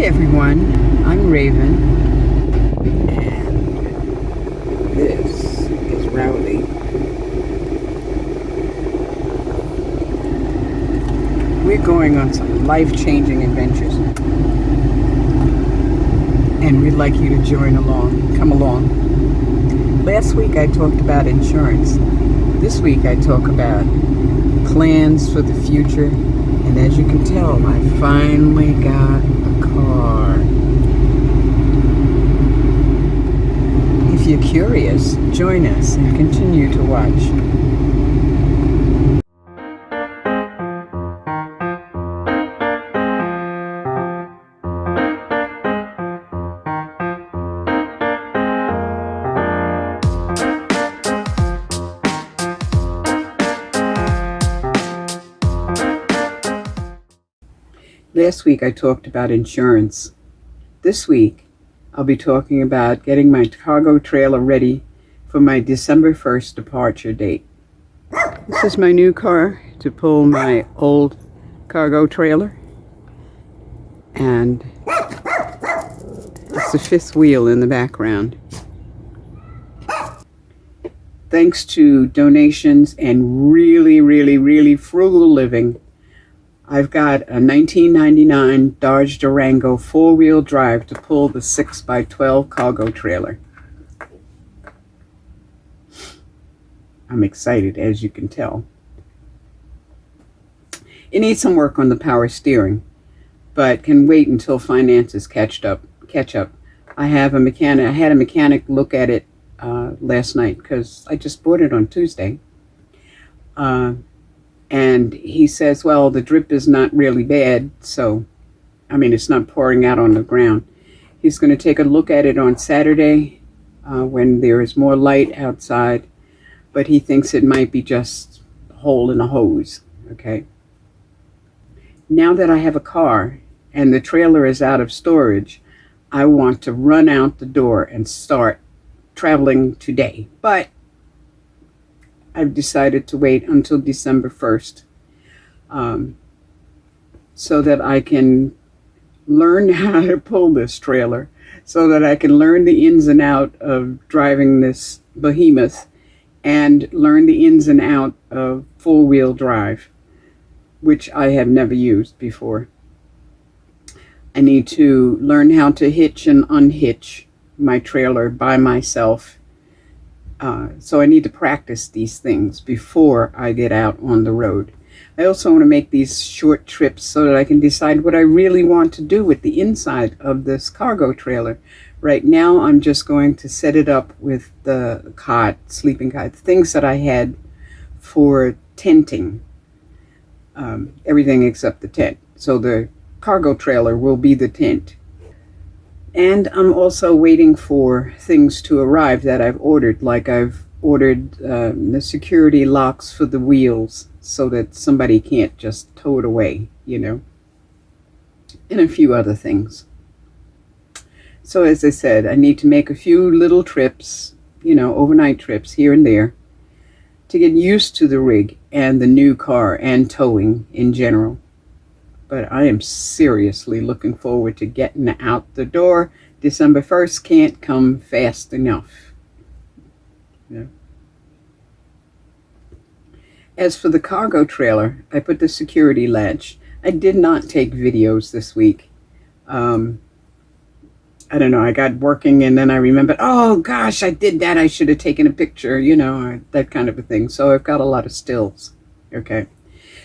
everyone, I'm Raven, and this is Rowley. We're going on some life-changing adventures, and we'd like you to come along. Last week I talked about insurance. This week I talk about plans for the future, and as you can tell, I finally got a car. If you're curious, join us and continue to watch. Last week I talked about insurance. This week I'll be talking about getting my cargo trailer ready for my December 1st departure date. This is my new car to pull my old cargo trailer, and it's the fifth wheel in the background. Thanks to donations and really frugal living, I've got a 1999 Dodge Durango four-wheel drive to pull the 6x12 cargo trailer. I'm excited, as you can tell. It needs some work on the power steering, but can wait until finances catch up. I had a mechanic look at it last night because I just bought it on Tuesday. And he says, well, the drip is not really bad, so, it's not pouring out on the ground. He's going to take a look at it on Saturday when there is more light outside, but he thinks it might be just a hole in a hose, okay? Now that I have a car and the trailer is out of storage, I want to run out the door and start traveling today. But I've decided to wait until December 1st so that I can learn how to pull this trailer, so that I can learn the ins and out of driving this behemoth and learn the ins and out of four-wheel drive, which I have never used before. I need to learn how to hitch and unhitch my trailer by myself. So I need to practice these things before I get out on the road. I also want to make these short trips so that I can decide what I really want to do with the inside of this cargo trailer. Right now, I'm just going to set it up with the cot, sleeping cot, things that I had for tenting. Everything except the tent. So the cargo trailer will be the tent. And I'm also waiting for things to arrive that I've ordered, like I've ordered the security locks for the wheels so that somebody can't just tow it away, and a few other things. So as I said, I need to make a few little trips, overnight trips here and there to get used to the rig and the new car and towing in general. But I am seriously looking forward to getting out the door. December 1st can't come fast enough. Yeah. As for the cargo trailer, I put the security latch. I did not take videos this week. I don't know, I got working and then I remembered, oh gosh, I did that. I should have taken a picture, that kind of a thing. So I've got a lot of stills, okay?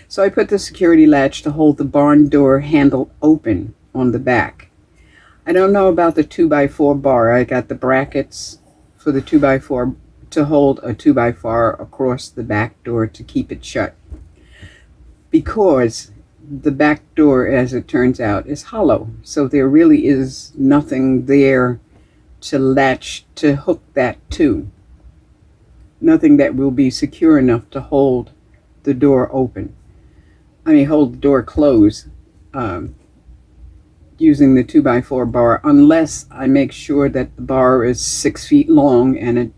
So I put the security latch to hold the barn door handle open on the back. I don't know about the 2x4 bar. I got the brackets for the 2x4 to hold a 2x4 across the back door to keep it shut. Because the back door, as it turns out, is hollow. So there really is nothing there to hook that to. Nothing that will be secure enough to hold the door open. Hold the door closed using the 2x4 bar, unless I make sure that the bar is 6 feet long and it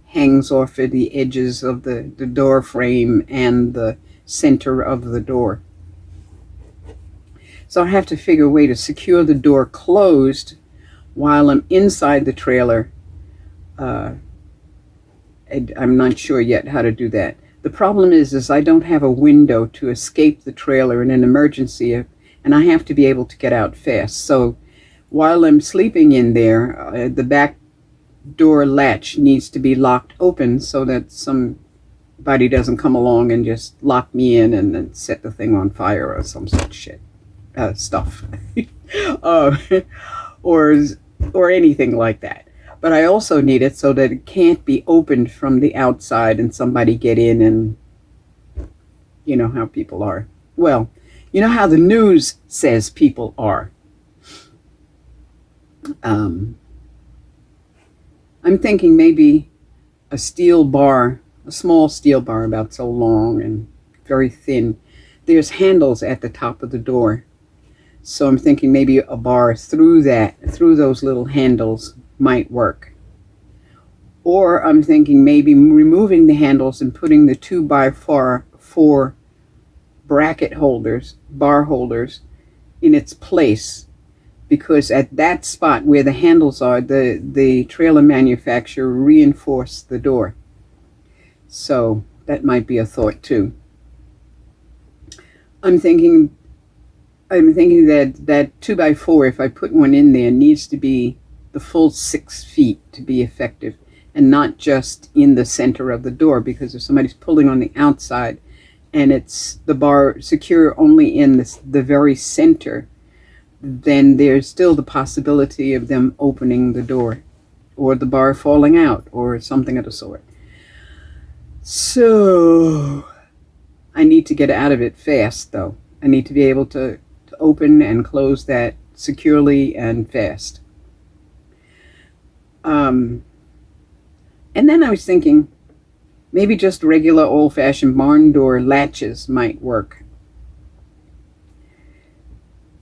hangs off of the edges of the door frame and the center of the door. So I have to figure a way to secure the door closed while I'm inside the trailer. I'm not sure yet how to do that. The problem is I don't have a window to escape the trailer in an emergency, and I have to be able to get out fast. So while I'm sleeping in there, the back door latch needs to be locked open so that somebody doesn't come along and just lock me in and then set the thing on fire or some such shit stuff. or anything like that. But I also need it so that it can't be opened from the outside and somebody get in, and you know how people are. Well, you know how the news says people are. I'm thinking maybe a steel bar, a small steel bar about so long and very thin. There's handles at the top of the door. So I'm thinking maybe a bar through those little handles might work. Or I'm thinking maybe removing the handles and putting the 2x4 bracket holders, bar holders, in its place. Because at that spot where the handles are, the trailer manufacturer reinforced the door. So that might be a thought too. I'm thinking that 2x4, if I put one in there, needs to be the full 6 feet to be effective, and not just in the center of the door, because if somebody's pulling on the outside and it's the bar secure only in the very center, then there's still the possibility of them opening the door or the bar falling out or something of the sort. So I need to get out of it fast, though. I need to be able to open and close that securely and fast. And then I was thinking maybe just regular old-fashioned barn door latches might work.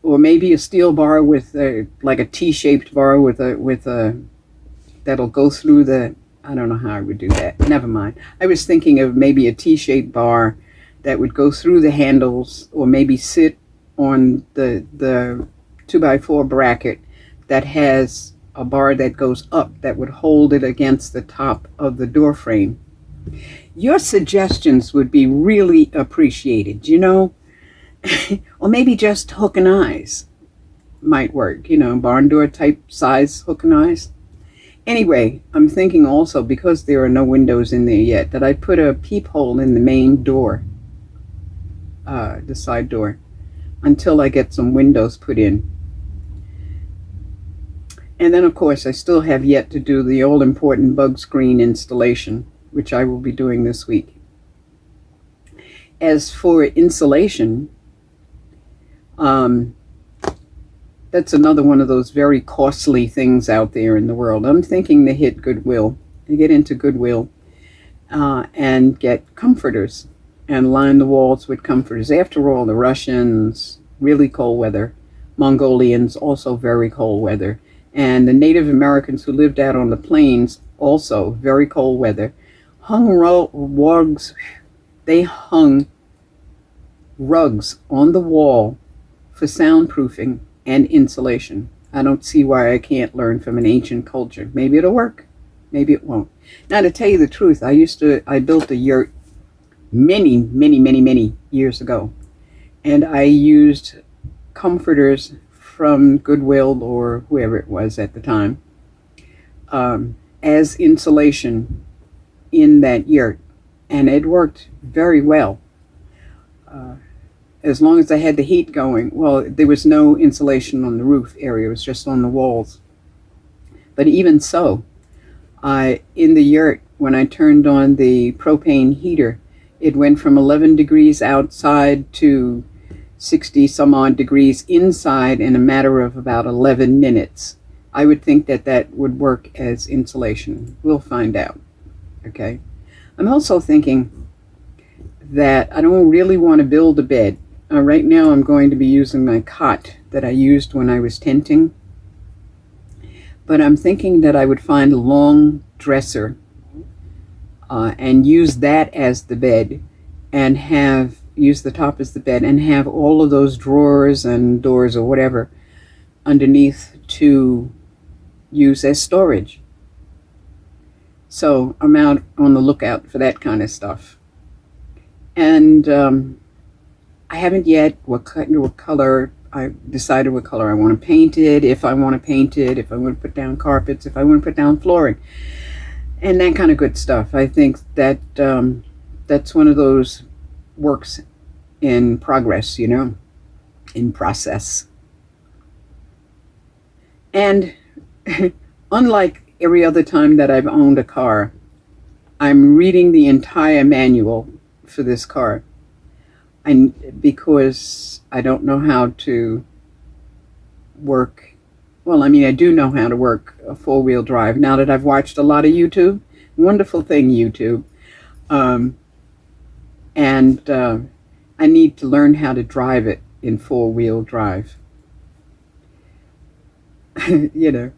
Or maybe a steel bar with like a T-shaped bar with a that'll go through the, I don't know how I would do that. Never mind. I was thinking of maybe a T-shaped bar that would go through the handles, or maybe sit on the 2x4 bracket that has a bar that goes up that would hold it against the top of the door frame. Your suggestions would be really appreciated, you know. Or maybe just hook and eyes might work, you know, barn door type size hook and eyes. Anyway, I'm thinking also, because there are no windows in there yet, that I put a peephole in the main door, the side door, until I get some windows put in. And then, of course, I still have yet to do the all-important bug screen installation, which I will be doing this week. As for insulation, that's another one of those very costly things out there in the world. I'm thinking to hit Goodwill, to get into Goodwill, and get comforters and line the walls with comforters. After all, the Russians, really cold weather. Mongolians, also very cold weather. And the Native Americans who lived out on the plains, also very cold weather, they hung rugs on the wall for soundproofing and insulation. I don't see why I can't learn from an ancient culture. Maybe it'll work, maybe it won't. Now, to tell you the truth, I built a yurt many years ago, and I used comforters from Goodwill or whoever it was at the time as insulation in that yurt, and it worked very well. As long as I had the heat going. Well, there was no insulation on the roof area, it was just on the walls. But even so, in the yurt, when I turned on the propane heater, it went from 11 degrees outside to 60 some odd degrees inside in a matter of about 11 minutes. I would think that that would work as insulation. We'll find out. Okay. I'm also thinking that I don't really want to build a bed. Right now I'm going to be using my cot that I used when I was tenting. But I'm thinking that I would find a long dresser and use that as the bed, and have use the top as the bed, and have all of those drawers and doors or whatever underneath to use as storage. So I'm out on the lookout for that kind of stuff. And I haven't yet what color. I decided what color I want to paint it, if I want to paint it, if I want to put down carpets, if I want to put down flooring, and that kind of good stuff. I think that that's one of those works in progress, you know, in process. And unlike every other time that I've owned a car, I'm reading the entire manual for this car. Because I don't know how to work, well, I mean, I do know how to work a four-wheel drive now that I've watched a lot of YouTube. Wonderful thing, YouTube. And I need to learn how to drive it in four-wheel drive. You know.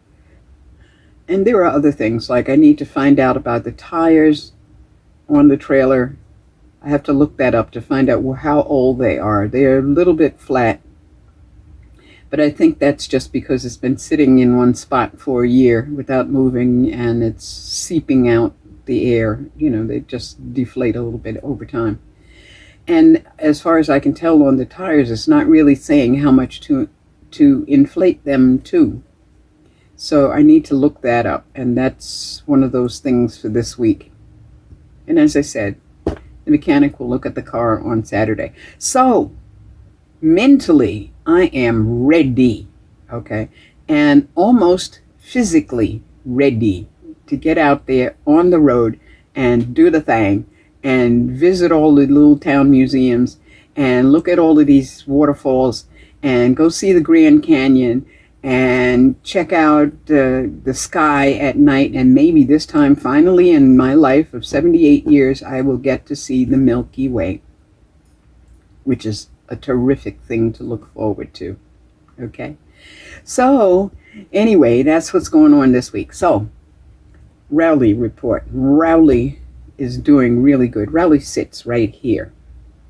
And there are other things, like I need to find out about the tires on the trailer. I have to look that up to find out how old they are. They're a little bit flat, but I think that's just because it's been sitting in one spot for a year without moving, and it's seeping out the air. You know, they just deflate a little bit over time. And as far as I can tell on the tires, it's not really saying how much to inflate them to. So I need to look that up, and that's one of those things for this week. And as I said, the mechanic will look at the car on Saturday. So mentally, I am ready, okay, and almost physically ready to get out there on the road and do the thing and visit all the little town museums and look at all of these waterfalls and go see the Grand Canyon and check out the sky at night. And maybe this time, finally, in my life of 78 years, I will get to see the Milky Way, which is a terrific thing to look forward to. Okay? So, anyway, that's what's going on this week. So, Rowley report. Rowley is doing really good. Rowley sits right here.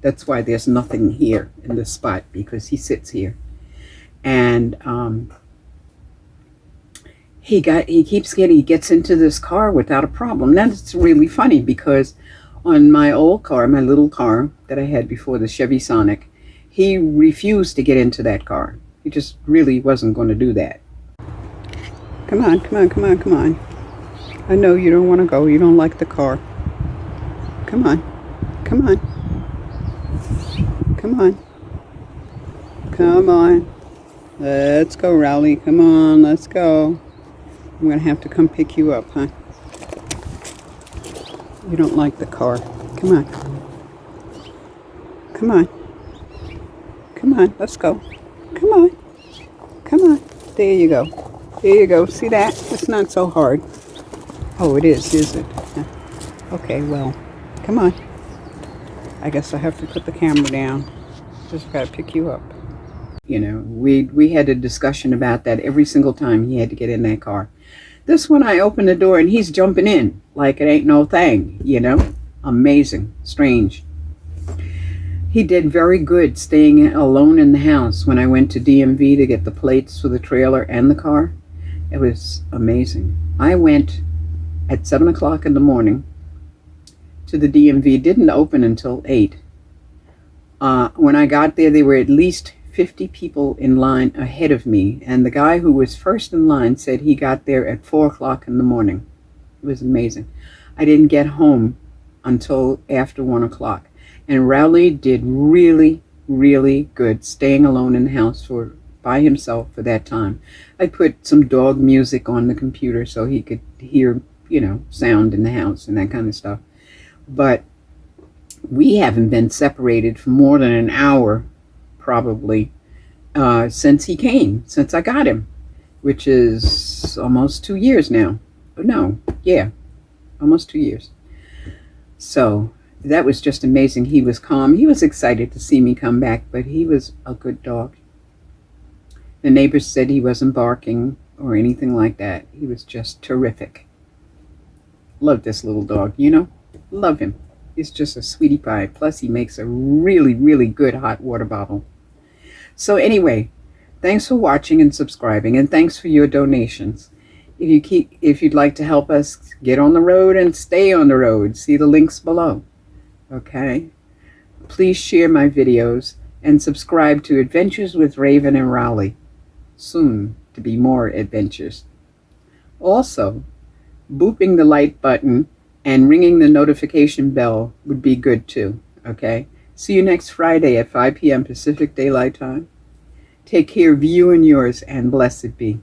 That's why there's nothing here in this spot, because he sits here. And he gets into this car without a problem. That's really funny, because on my old car, my little car that I had before, the Chevy Sonic, he refused to get into that car. He just really wasn't going to do that. Come on, come on, come on, come on. I know you don't want to go. You don't like the car. Come on, come on, come on, come on. Let's go, Rowley. Come on, let's go. I'm going to have to come pick you up, huh? You don't like the car. Come on. Come on. Come on, let's go. Come on. Come on. There you go. There you go. See that? It's not so hard. Oh, it is it? Okay, well, come on. I guess I have to put the camera down. Just got to pick you up. You know, we had a discussion about that every single time he had to get in that car. This one, I open the door and he's jumping in like it ain't no thing, you know? Amazing. Strange. He did very good staying alone in the house when I went to DMV to get the plates for the trailer and the car. It was amazing. I went at 7 o'clock in the morning to the DMV. Didn't open until 8. When I got there, there were at least 50 people in line ahead of me, and the guy who was first in line said he got there at 4 o'clock in the morning. It was amazing. I didn't get home until after 1 o'clock, and Rowley did really, really good staying alone in the house by himself for that time. I put some dog music on the computer so he could hear, you know, sound in the house and that kind of stuff. But we haven't been separated for more than an hour probably since he came, since I got him, which is almost 2 years now. No, yeah, almost 2 years. So that was just amazing. He was calm. He was excited to see me come back, but he was a good dog. The neighbors said he wasn't barking or anything like that. He was just terrific. Love this little dog, you know, love him. He's just a sweetie pie. Plus, he makes a really, really good hot water bottle. So anyway, thanks for watching and subscribing, and thanks for your donations. If you'd like to help us get on the road and stay on the road, see the links below. Okay? Please share my videos and subscribe to Adventures with Raven and Rowley. Soon to be more adventures. Also, booping the like button and ringing the notification bell would be good too. Okay? See you next Friday at 5 p.m. Pacific Daylight Time. Take care of you and yours, and blessed be.